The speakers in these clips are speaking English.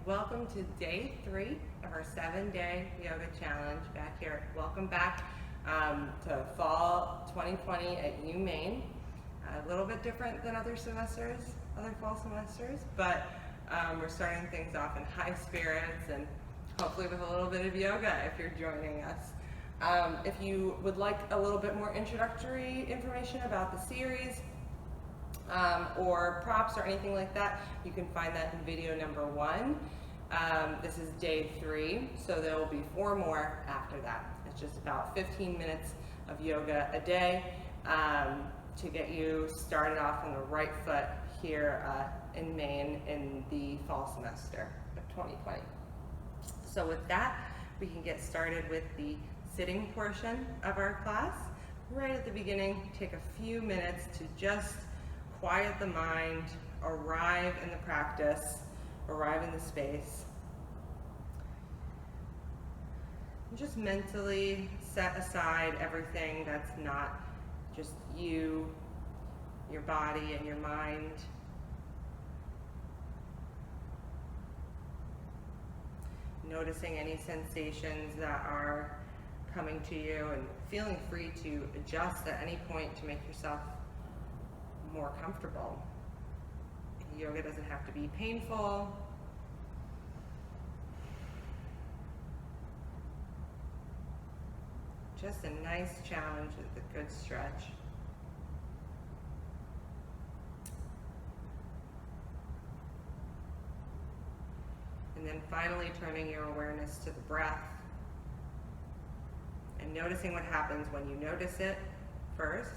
welcome to day 3 of our 7-day yoga challenge back here. Welcome back to fall 2020 at UMaine. A little bit different than other fall semesters, but we're starting things off in high spirits and hopefully with a little bit of yoga if you're joining us. If you would like a little bit more introductory information about the series, or props or anything like that, you can find that in video number 1. This is day 3, so there will be 4 more after that. It's just about 15 minutes of yoga a day to get you started off on the right foot here in Maine in the fall semester of 2020. So with that, we can get started with the sitting portion of our class. Right at the beginning, take a few minutes to just quiet the mind, arrive in the practice, arrive in the space. And just mentally set aside everything that's not just you, your body, and your mind. Noticing any sensations that are coming to you and feeling free to adjust at any point to make yourself more comfortable. Yoga doesn't have to be painful. Just a nice challenge with a good stretch. And then finally turning your awareness to the breath and noticing what happens when you notice it first.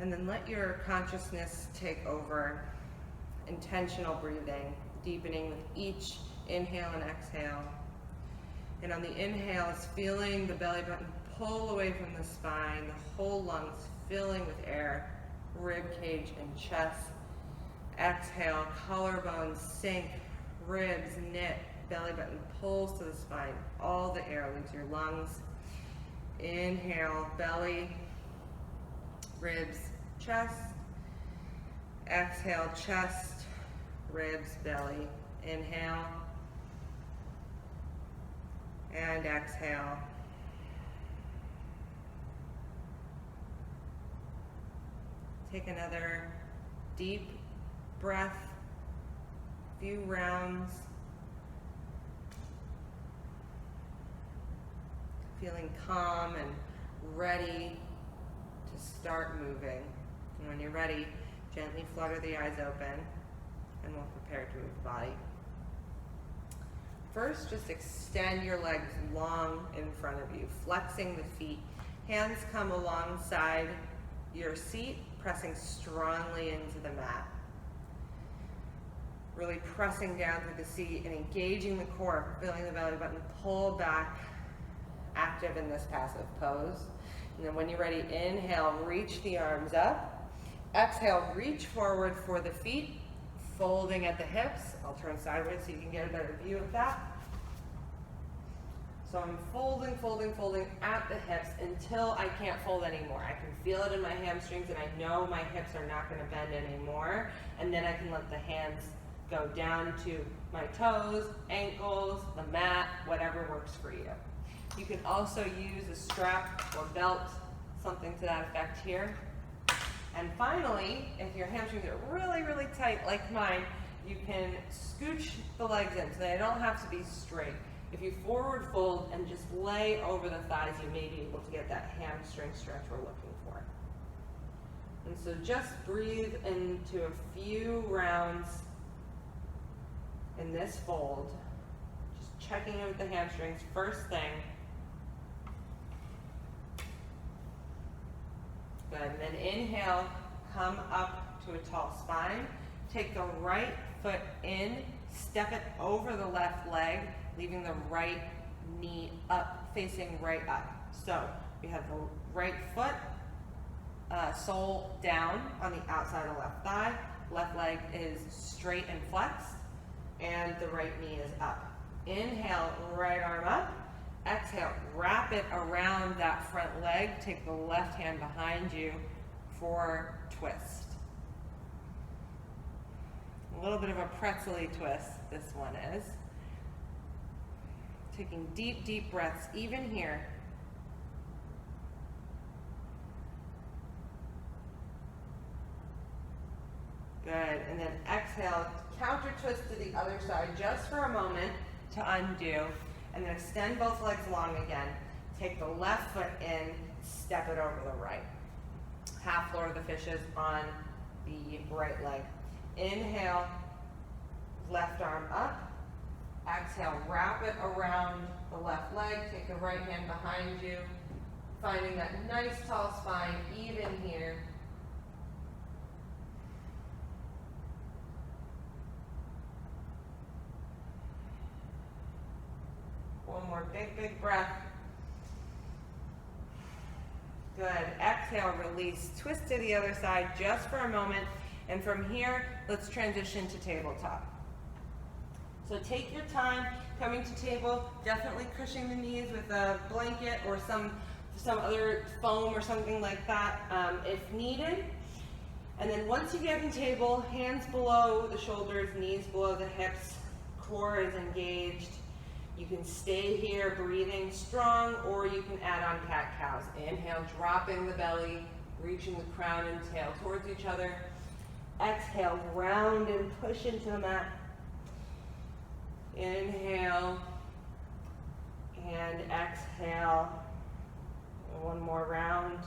And then let your consciousness take over. Intentional breathing, deepening with each inhale and exhale. And on the inhale, it's feeling the belly button pull away from the spine, the whole lungs filling with air, rib cage and chest. Exhale, collarbones sink, ribs knit, belly button pulls to the spine. All the air leaves your lungs. Inhale, belly, ribs, chest. Exhale, chest, ribs, belly. Inhale. And exhale. Take another deep breath, few rounds. Feeling calm and ready to start moving. And when you're ready, gently flutter the eyes open and we'll prepare to move the body. First, just extend your legs long in front of you, flexing the feet. Hands come alongside your seat, pressing strongly into the mat. Really pressing down through the seat and engaging the core, feeling the belly button pull back, active in this passive pose. And then when you're ready, inhale, reach the arms up. Exhale, reach forward for the feet, folding at the hips. I'll turn sideways so you can get a better view of that. So I'm folding at the hips until I can't fold anymore. I can feel it in my hamstrings and I know my hips are not going to bend anymore. And then I can let the hands go down to my toes, ankles, the mat, whatever works for you. You can also use a strap or belt, something to that effect here. And finally, if your hamstrings are really tight like mine, you can scooch the legs in so they don't have to be straight. If you forward fold and just lay over the thighs, you may be able to get that hamstring stretch we're looking for. And so just breathe into a few rounds in this fold. Just checking in with the hamstrings first thing. Good, and then inhale, come up to a tall spine. Take the right foot in, step it over the left leg, leaving the right knee up, facing right up. So we have the right foot, sole down on the outside of left thigh, left leg is straight and flexed, and the right knee is up. Inhale, right arm up. Exhale, wrap it around that front leg. Take the left hand behind you for twist. A little bit of a pretzel-y twist, this one is. Taking deep, deep breaths, even here. Good, and then exhale, counter twist to the other side just for a moment to undo, and then extend both legs long again. Take the left foot in, step it over the right. Half Lord of the Fishes on the right leg. Inhale, left arm up. Exhale, wrap it around the left leg. Take the right hand behind you, finding that nice tall spine, even here. One more big, big breath. Good. Exhale, release. Twist to the other side just for a moment. And from here, let's transition to tabletop. So take your time coming to table, definitely cushioning the knees with a blanket or some other foam or something like that if needed. And then once you get in table, hands below the shoulders, knees below the hips, core is engaged. You can stay here breathing strong, or you can add on cat-cows. Inhale, dropping the belly, reaching the crown and tail towards each other. Exhale, round and push into the mat. Inhale and exhale. One more round.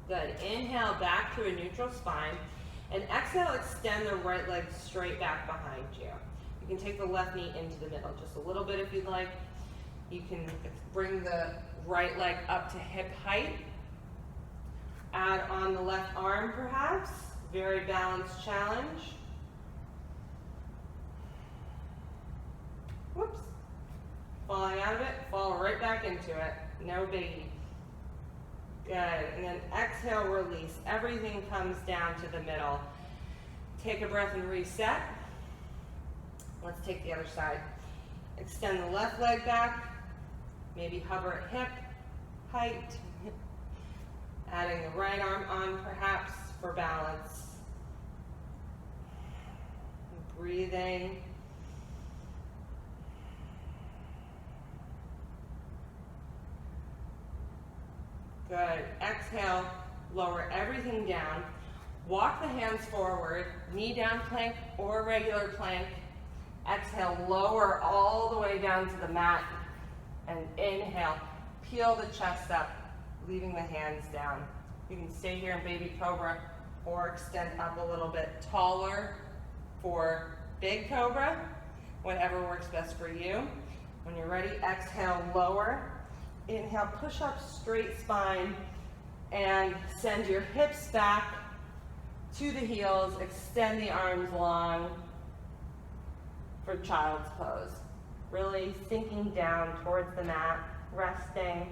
Good. Inhale back to a neutral spine. And exhale, extend the right leg straight back behind you. You can take the left knee into the middle just a little bit if you'd like. You can bring the right leg up to hip height. Add on the left arm perhaps. Very balanced challenge. Whoops. Falling out of it, fall right back into it. No biggie. Good, and then exhale, release. Everything comes down to the middle. Take a breath and reset. Let's take the other side. Extend the left leg back. Maybe hover at hip height. Adding the right arm on perhaps for balance. Breathing. Good. Exhale, lower everything down. Walk the hands forward, knee down plank or regular plank. Exhale, lower all the way down to the mat. And inhale, peel the chest up, leaving the hands down. You can stay here in baby cobra or extend up a little bit taller for big cobra, whatever works best for you. When you're ready, exhale, lower. Inhale, push up, straight spine, and send your hips back to the heels. Extend the arms long for child's pose. Really sinking down towards the mat, resting.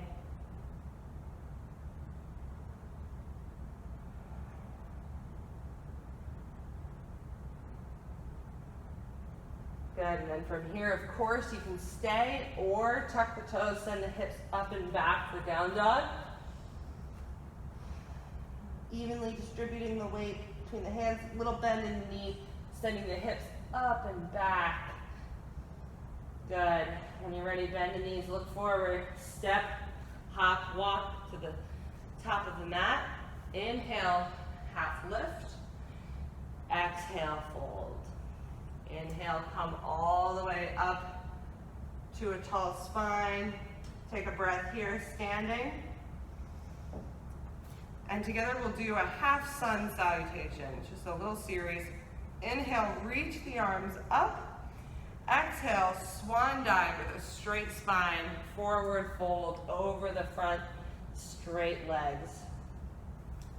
Good, and then from here, of course, you can stay or tuck the toes, send the hips up and back for down dog. Evenly distributing the weight between the hands, little bend in the knee, sending the hips up and back. Good, when you're ready, bend the knees, look forward, step, hop, walk to the top of the mat. Inhale, half lift. Exhale, fold. Inhale, come all the way up to a tall spine. Take a breath here, standing. And together we'll do a half sun salutation, just a little series. Inhale, reach the arms up. Exhale, swan dive with a straight spine, forward fold over the front, straight legs.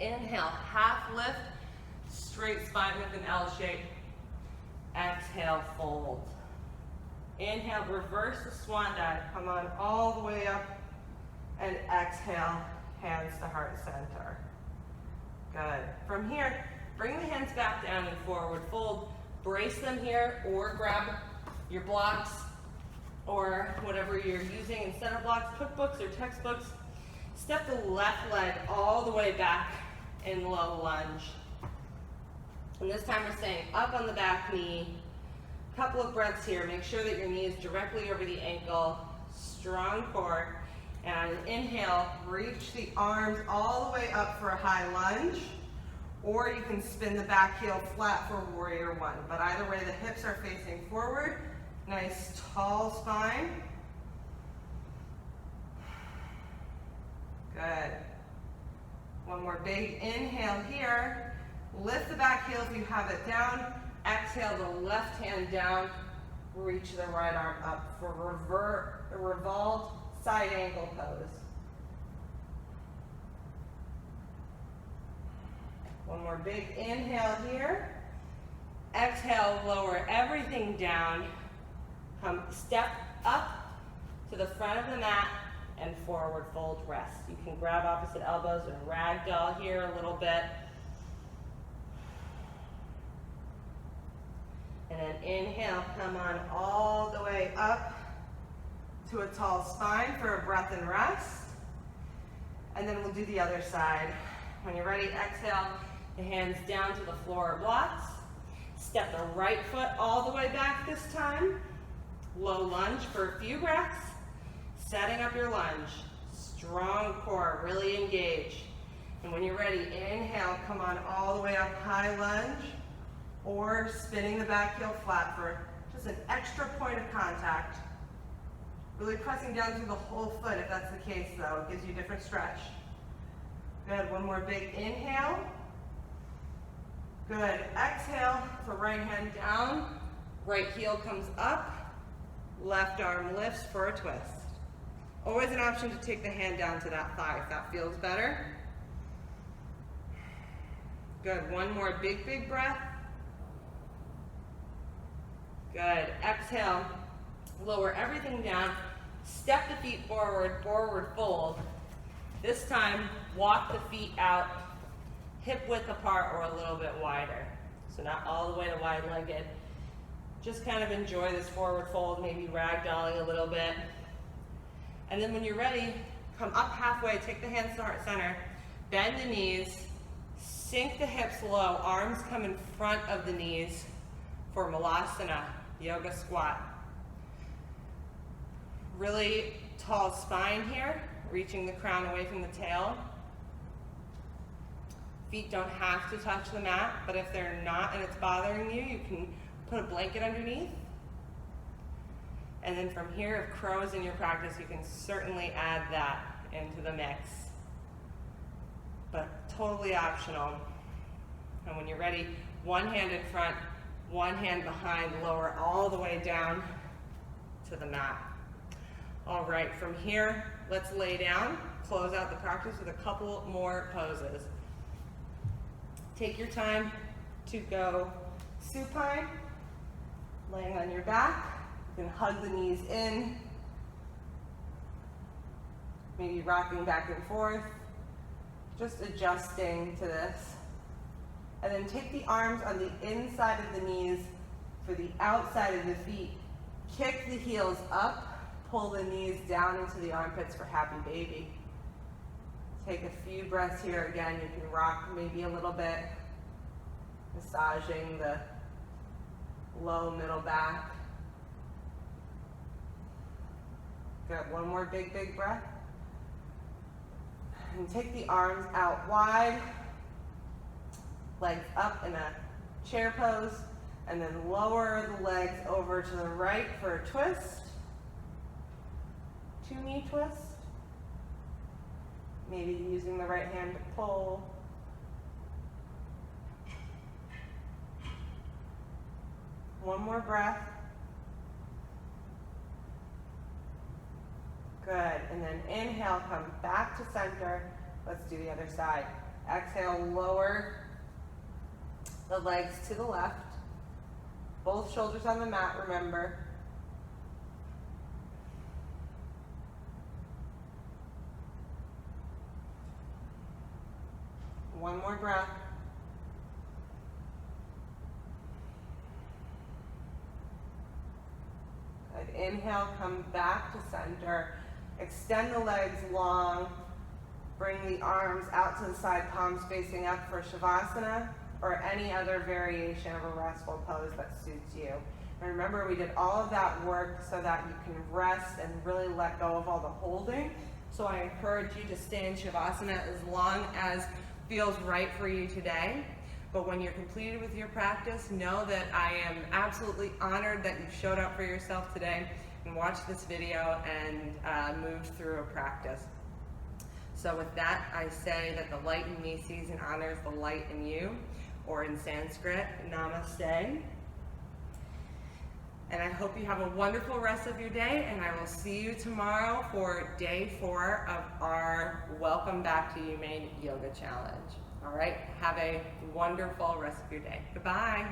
Inhale, half lift, straight spine with an L shape. Exhale, fold. Inhale, reverse the swan dive. Come on all the way up. And exhale, hands to heart center. Good. From here, bring the hands back down and forward fold. Brace them here or grab your blocks or whatever you're using instead of blocks, cookbooks or textbooks. Step the left leg all the way back in low lunge. And this time we're staying up on the back knee. Couple of breaths here. Make sure that your knee is directly over the ankle. Strong core. And on an inhale, reach the arms all the way up for a high lunge. Or you can spin the back heel flat for warrior one. But either way, the hips are facing forward. Nice tall spine. Good. One more big inhale here. Lift the back heel if you have it down. Exhale the left hand down. Reach the right arm up for revolved side angle pose. One more big inhale here. Exhale, lower everything down. Come step up to the front of the mat and forward fold rest. You can grab opposite elbows and ragdoll here a little bit. And then inhale, come on all the way up to a tall spine for a breath and rest. And then we'll do the other side. When you're ready, exhale, the hands down to the floor or blocks. Step the right foot all the way back this time. Low lunge for a few breaths. Setting up your lunge. Strong core, really engage. And when you're ready, inhale, come on all the way up, high lunge. Or spinning the back heel flat for just an extra point of contact. Really pressing down through the whole foot if that's the case though. It gives you a different stretch. Good, one more big inhale. Good, exhale for right hand down. Right heel comes up. Left arm lifts for a twist. Always an option to take the hand down to that thigh if that feels better. Good, one more big breath. Good, exhale, lower everything down, step the feet forward, forward fold. This time, walk the feet out, hip width apart or a little bit wider. So not all the way to wide-legged. Just kind of enjoy this forward fold, maybe ragdolling a little bit. And then when you're ready, come up halfway, take the hands to heart center, bend the knees, sink the hips low, arms come in front of the knees for Malasana. Yoga squat. Really tall spine here, reaching the crown away from the tail. Feet don't have to touch the mat, but if they're not and it's bothering you, you can put a blanket underneath. And then from here, if crow's in your practice, you can certainly add that into the mix. But totally optional. And when you're ready, one hand in front, one hand behind, lower all the way down to the mat. All right, from here, let's lay down, close out the practice with a couple more poses. Take your time to go supine, laying on your back. You can hug the knees in, maybe rocking back and forth, just adjusting to this. And then take the arms on the inside of the knees for the outside of the feet. Kick the heels up, pull the knees down into the armpits for happy baby. Take a few breaths here. Again, you can rock maybe a little bit, massaging the low middle back. Good, one more big breath. And take the arms out wide. Legs up in a chair pose, and then lower the legs over to the right for a twist. 2-knee twist. Maybe using the right hand to pull. One more breath. Good, and then inhale, come back to center. Let's do the other side. Exhale, lower the legs to the left. Both shoulders on the mat, remember. One more breath. Good. Inhale, come back to center. Extend the legs long. Bring the arms out to the side, palms facing up for Shavasana, or any other variation of a restful pose that suits you. And remember, we did all of that work so that you can rest and really let go of all the holding. So I encourage you to stay in Shavasana as long as feels right for you today. But when you're completed with your practice, know that I am absolutely honored that you showed up for yourself today and watched this video and moved through a practice. So with that, I say that the light in me sees and honors the light in you, or in Sanskrit, Namaste. And I hope you have a wonderful rest of your day, and I will see you tomorrow for day 4 of our Welcome Back to Humane Yoga Challenge. All right, have a wonderful rest of your day. Goodbye.